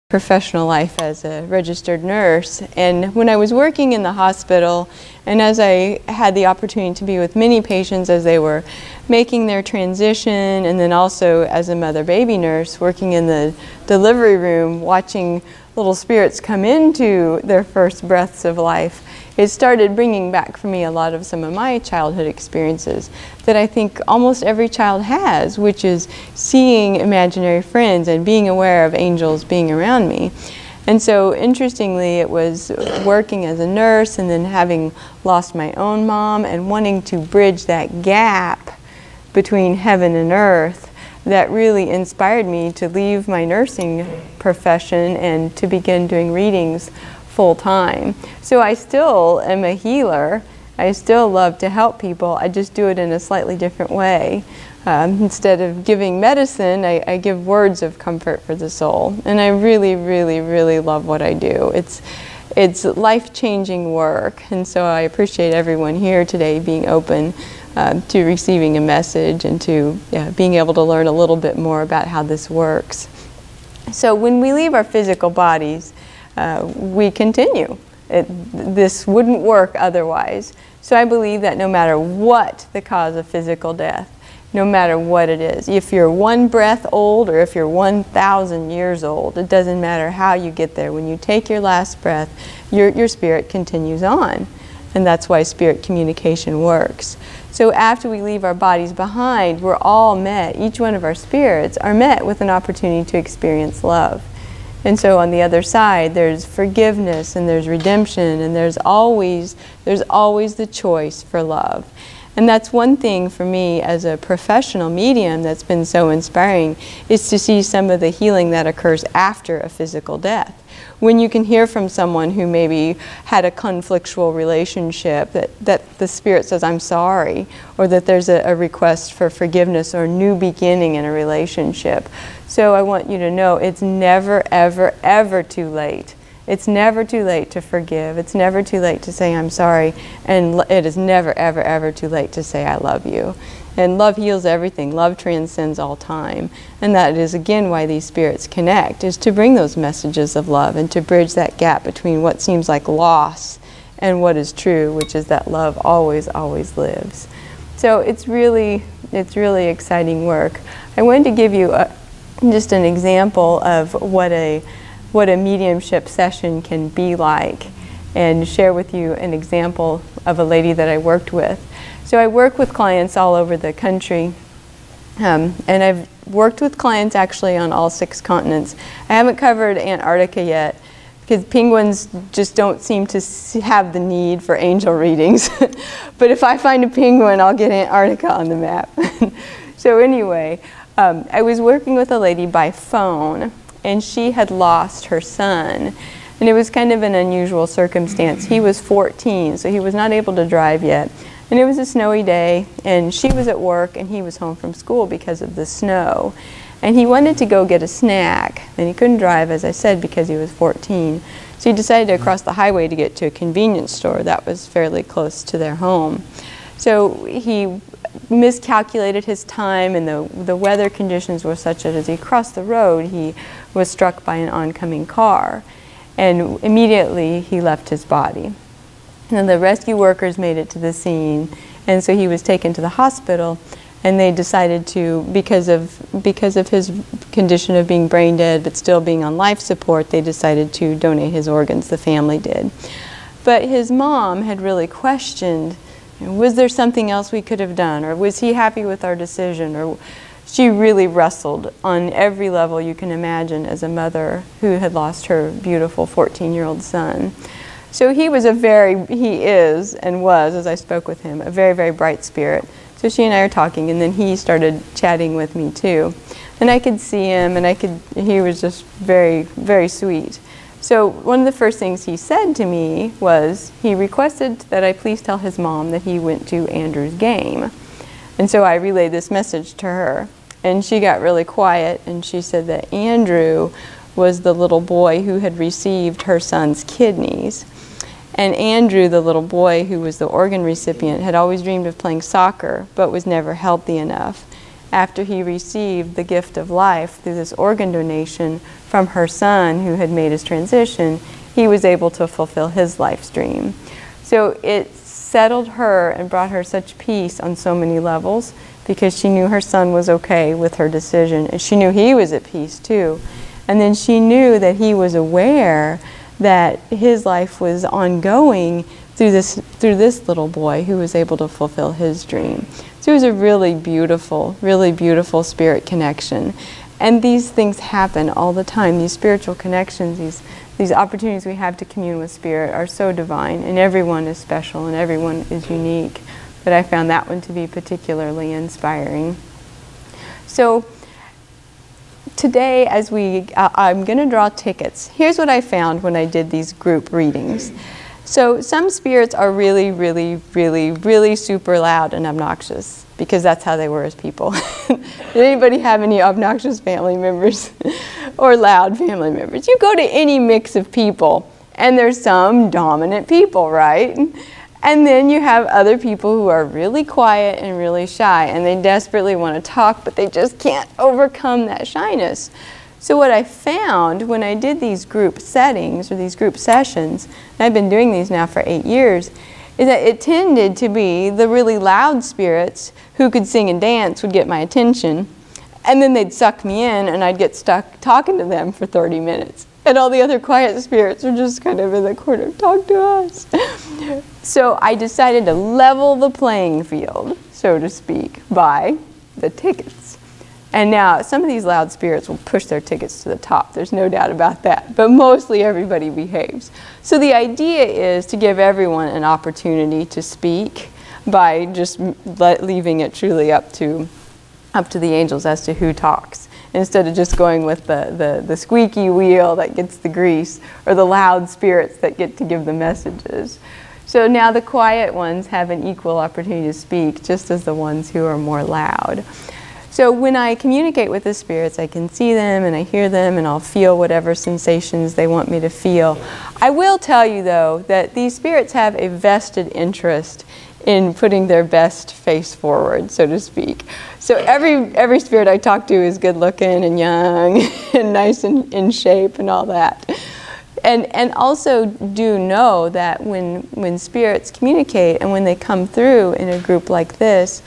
professional life as a registered nurse. And when I was working in the hospital, and as I had the opportunity to be with many patients as they were making their transition, and then also as a mother-baby nurse working in the delivery room, watching little spirits come into their first breaths of life, it started bringing back for me a lot of some of my childhood experiences that I think almost every child has, which is seeing imaginary friends and being aware of angels being around me. And so interestingly, it was working as a nurse and then having lost my own mom and wanting to bridge that gap between heaven and earth that really inspired me to leave my nursing profession and to begin doing readings full time. So I still am a healer. I still love to help people. I just do it in a slightly different way. Instead of giving medicine, I give words of comfort for the soul. And I really, really, really love what I do. It's life-changing work. And so I appreciate everyone here today being open to receiving a message and to being able to learn a little bit more about how this works. So when we leave our physical bodies, we continue. This wouldn't work otherwise. So I believe that no matter what the cause of physical death, no matter what it is, if you're one breath old or if you're 1,000 years old, it doesn't matter how you get there. When you take your last breath, your spirit continues on. And that's why spirit communication works. So after we leave our bodies behind, we're all met, each one of our spirits are met with an opportunity to experience love. And so on the other side, there's forgiveness and there's redemption, and there's always the choice for love. And that's one thing for me as a professional medium that's been so inspiring, is to see some of the healing that occurs after a physical death. When you can hear from someone who maybe had a conflictual relationship, that the spirit says, I'm sorry, or that there's a request for forgiveness or a new beginning in a relationship. So I want you to know it's never, ever, ever too late. It's never too late to forgive. It's never too late to say I'm sorry. And it is never, ever, ever too late to say I love you. And love heals everything. Love transcends all time. And that is, again, why these spirits connect, is to bring those messages of love and to bridge that gap between what seems like loss and what is true, which is that love always, always lives. So it's really exciting work. I wanted to give you just an example of what a mediumship session can be like, and share with you an example of a lady that I worked with. So I work with clients all over the country, and I've worked with clients actually on all 6 continents. I haven't covered Antarctica yet, because penguins just don't seem to have the need for angel readings. But if I find a penguin, I'll get Antarctica on the map. So anyway, I was working with a lady by phone, and she had lost her son. And it was kind of an unusual circumstance. He was 14, so he was not able to drive yet. And it was a snowy day, and she was at work, and he was home from school because of the snow. And he wanted to go get a snack, and he couldn't drive, as I said, because he was 14. So he decided to cross the highway to get to a convenience store that was fairly close to their home. So he miscalculated his time, and the weather conditions were such that as he crossed the road, he was struck by an oncoming car. And immediately he left his body. And the rescue workers made it to the scene, and so he was taken to the hospital, and they decided to, because of his condition of being brain dead but still being on life support, they decided to donate his organs, the family did. But his mom had really questioned, was there something else we could have done, or was he happy with our decision? Or she really wrestled on every level you can imagine as a mother who had lost her beautiful 14-year-old son. So he is and was, as I spoke with him, a very, very bright spirit. So she and I are talking, and then he started chatting with me too. And I could see him, and he was just very, very sweet. So one of the first things he said to me was, he requested that I please tell his mom that he went to Andrew's game. And so I relayed this message to her. And she got really quiet, and she said that Andrew was the little boy who had received her son's kidneys. And Andrew, the little boy who was the organ recipient, had always dreamed of playing soccer, but was never healthy enough. after he received the gift of life through this organ donation from her son who had made his transition, he was able to fulfill his life's dream. So it settled her and brought her such peace on so many levels, because she knew her son was okay with her decision, and she knew he was at peace too. And then she knew that he was aware that his life was ongoing through this little boy who was able to fulfill his dream. So it was a really beautiful spirit connection. And these things happen all the time. These spiritual connections, these opportunities we have to commune with spirit are so divine, and everyone is special and everyone is unique. But I found that one to be particularly inspiring. So today, as I'm going to draw tickets. Here's what I found when I did these group readings. So some spirits are really super loud and obnoxious, because that's how they were as people. Did anybody have any obnoxious family members or loud family members? You go to any mix of people, and there's some dominant people, right? And then you have other people who are really quiet and really shy, and they desperately want to talk, but they just can't overcome that shyness. So what I found when I did these group settings or these group sessions, and I've been doing these now for 8 years, is that it tended to be the really loud spirits who could sing and dance would get my attention, and then they'd suck me in and I'd get stuck talking to them for 30 minutes. And all the other quiet spirits are just kind of in the corner, talk to us. So I decided to level the playing field, so to speak, by the tickets. And now some of these loud spirits will push their tickets to the top, there's no doubt about that, but mostly everybody behaves. So the idea is to give everyone an opportunity to speak by just leaving it truly up to the angels as to who talks, instead of just going with the squeaky wheel that gets the grease, or the loud spirits that get to give the messages. So now the quiet ones have an equal opportunity to speak, just as the ones who are more loud. So when I communicate with the spirits, I can see them and I hear them, and I'll feel whatever sensations they want me to feel. I will tell you, though, that these spirits have a vested interest in putting their best face forward, so to speak. So every spirit I talk to is good looking and young and nice and in shape and all that. And also do know that when spirits communicate and when they come through in a group like this,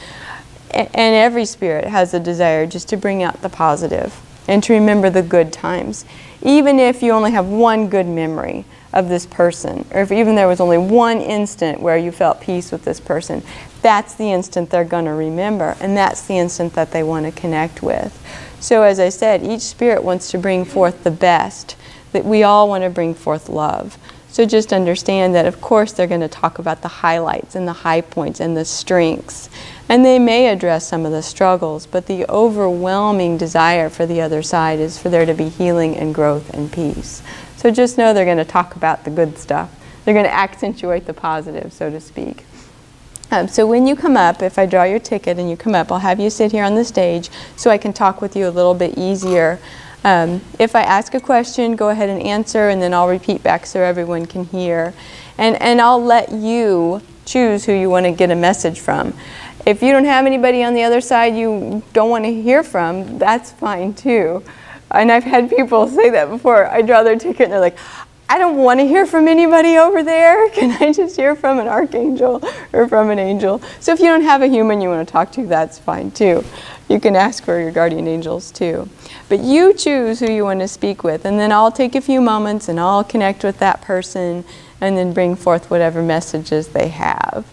and every spirit has a desire just to bring out the positive and to remember the good times. Even if you only have one good memory of this person, or if even there was only one instant where you felt peace with this person, that's the instant they're going to remember, and that's the instant that they want to connect with. So as I said, each spirit wants to bring forth the best, that we all want to bring forth love. So just understand that, of course, they're going to talk about the highlights and the high points and the strengths. And they may address some of the struggles, but the overwhelming desire for the other side is for there to be healing and growth and peace. So just know they're going to talk about the good stuff. They're going to accentuate the positive, so to speak. So when you come up, if I draw your ticket and you come up, I'll have you sit here on the stage so I can talk with you a little bit easier. If I ask a question, go ahead and answer, and then I'll repeat back so everyone can hear. And I'll let you choose who you want to get a message from. If you don't have anybody on the other side you don't want to hear from, that's fine too. And I've had people say that before. I draw their ticket and they're like, I don't want to hear from anybody over there. Can I just hear from an archangel or from an angel? So if you don't have a human you want to talk to, that's fine too. You can ask for your guardian angels too. But you choose who you want to speak with, and then I'll take a few moments and I'll connect with that person and then bring forth whatever messages they have.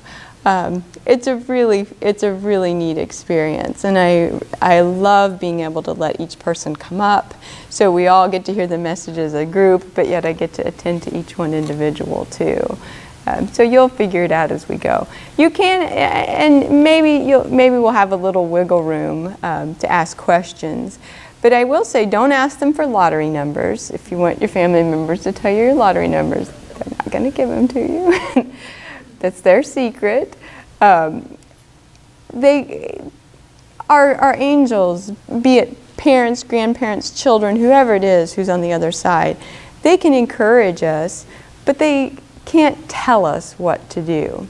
It's a really neat experience, and I love being able to let each person come up, so we all get to hear the messages as a group, but yet I get to attend to each one individual too. So you'll figure it out as we go. You can, and maybe we'll have a little wiggle room to ask questions. But I will say, don't ask them for lottery numbers. If you want your family members to tell you your lottery numbers, they're not going to give them to you. That's their secret. Our angels, be it parents, grandparents, children, whoever it is who's on the other side, they can encourage us, but they can't tell us what to do.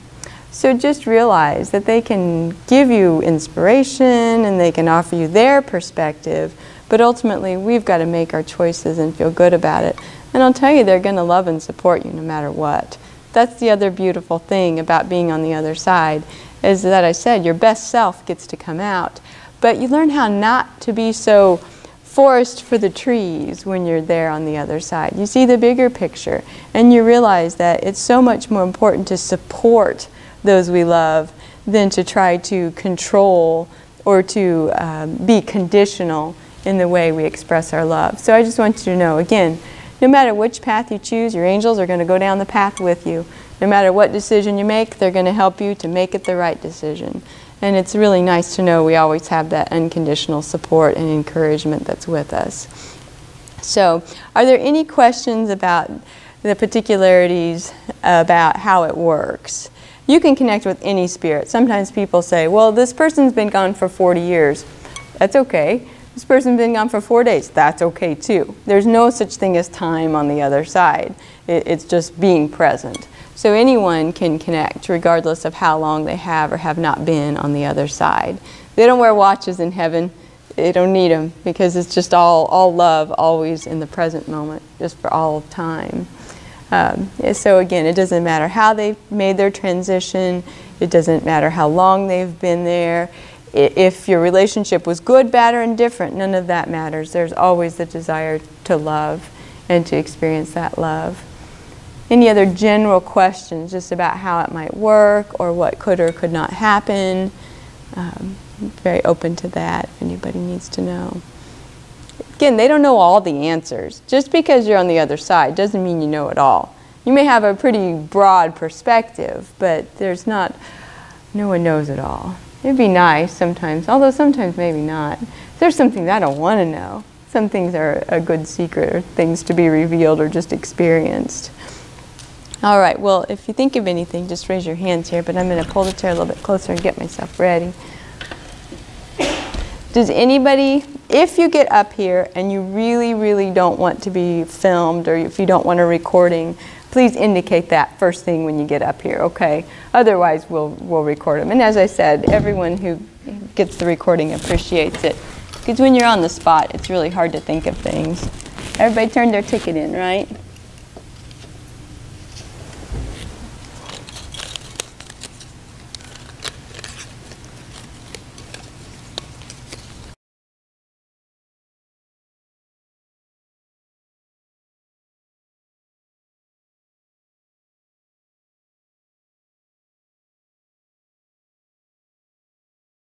So just realize that they can give you inspiration and they can offer you their perspective, but ultimately we've got to make our choices and feel good about it. And I'll tell you, they're going to love and support you no matter what. That's the other beautiful thing about being on the other side, is that I said your best self gets to come out, but you learn how not to be so forest for the trees when you're there on the other side. You see the bigger picture, and you realize that it's so much more important to support those we love than to try to control or to be conditional in the way we express our love. So I just want you to know, again, no matter which path you choose, your angels are going to go down the path with you. No matter what decision you make, they're going to help you to make it the right decision. And it's really nice to know we always have that unconditional support and encouragement that's with us. So, are there any questions about the particularities about how it works? You can connect with any spirit. Sometimes people say, well, this person's been gone for 40 years. That's okay. This person's been gone for 4 days. That's okay too. There's no such thing as time on the other side. It's just being present. So anyone can connect regardless of how long they have or have not been on the other side. They don't wear watches in heaven. They don't need them because it's just all love, always in the present moment, just for all of time. So again, it doesn't matter how they've made their transition. It doesn't matter how long they've been there. If your relationship was good, bad, or indifferent, none of that matters. There's always the desire to love and to experience that love. Any other general questions just about how it might work or what could or could not happen? Very open to that if anybody needs to know. Again, they don't know all the answers. Just because you're on the other side doesn't mean you know it all. You may have a pretty broad perspective, but there's not, no one knows it all. It'd be nice sometimes, although sometimes maybe not. There's something that I don't want to know. Some things are a good secret or things to be revealed or just experienced. All right, well, if you think of anything, just raise your hands here, but I'm going to pull the chair a little bit closer and get myself ready. Does anybody, if you get up here and you really, really don't want to be filmed or if you don't want a recording, please indicate that first thing when you get up here, okay? Otherwise, we'll record them. And as I said, everyone who gets the recording appreciates it. Because when you're on the spot, it's really hard to think of things. Everybody turned their ticket in, right?